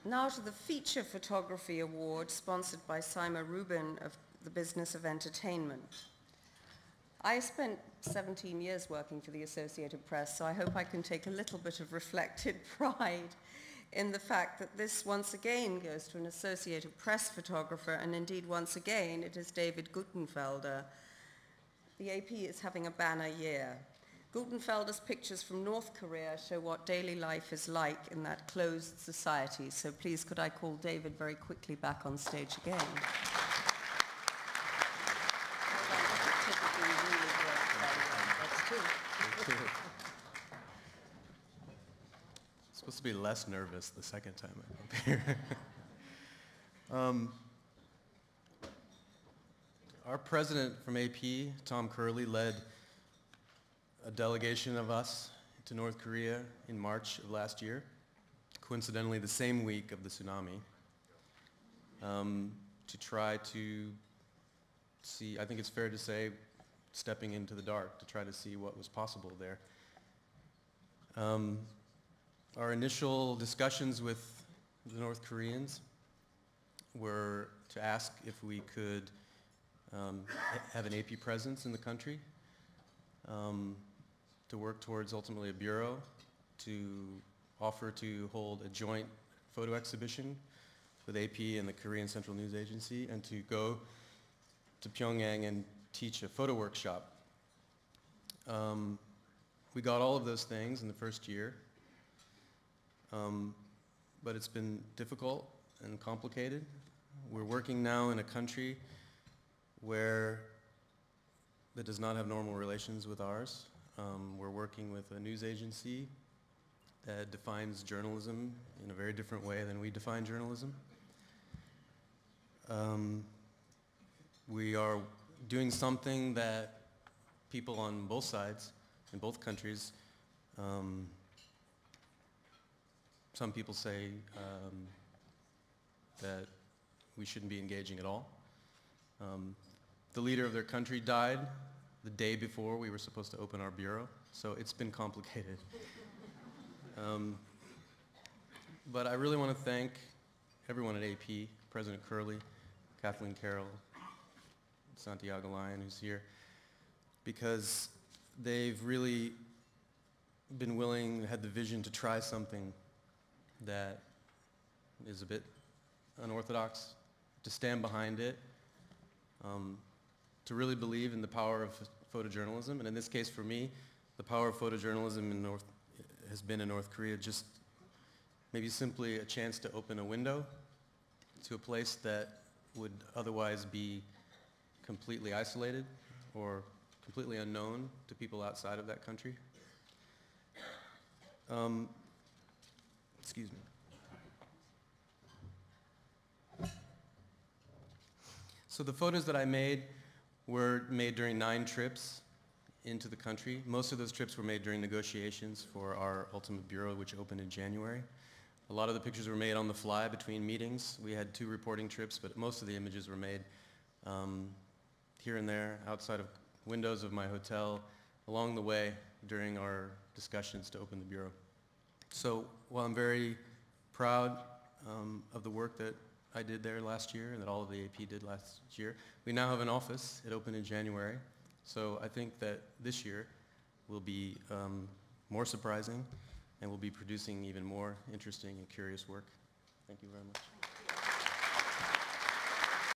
Now to the Feature Photography Award, sponsored by Sima Rubin of the Business of Entertainment. I spent 17 years working for the Associated Press, so I hope I can take a little bit of reflected pride in the fact that this once again goes to an Associated Press photographer, and indeed once again it is David Guttenfelder. The AP is having a banner year. Guttenfelder's pictures from North Korea show what daily life is like in that closed society. So please could I call David very quickly back on stage again. Supposed to be less nervous the second time I'm up here. Our president from AP, Tom Curley, led a delegation of us to North Korea in March of last year, coincidentally the same week of the tsunami, to try to see, I think it's fair to say, stepping into the dark to try to see what was possible there. Our initial discussions with the North Koreans were to ask if we could have an AP presence in the country, to work towards ultimately a bureau, to offer to hold a joint photo exhibition with AP and the Korean Central News Agency, and to go to Pyongyang and teach a photo workshop. We got all of those things in the first year, but it's been difficult and complicated. We're working now in a country that does not have normal relations with ours. We're working with a news agency that defines journalism in a very different way than we define journalism. We are doing something that people on both sides, in both countries, some people say that we shouldn't be engaging at all. The leader of their country died the day before we were supposed to open our bureau, so it's been complicated. But I really want to thank everyone at AP, President Curley, Kathleen Carroll, Santiago Lyon, who's here, because they've really been willing, had the vision to try something that is a bit unorthodox, to stand behind it, to really believe in the power of photojournalism. And in this case, for me, the power of photojournalism has been in North Korea just maybe simply a chance to open a window to a place that would otherwise be completely isolated or completely unknown to people outside of that country. Excuse me. So the photos that I made were made during 9 trips into the country. Most of those trips were made during negotiations for our ultimate bureau, which opened in January. A lot of the pictures were made on the fly between meetings. We had 2 reporting trips, but most of the images were made here and there, outside of windows of my hotel, along the way during our discussions to open the bureau. So while I'm very proud of the work that I did there last year and that all of the AP did last year, we now have an office. It opened in January. So I think that this year will be more surprising and we'll be producing even more interesting and curious work. Thank you very much.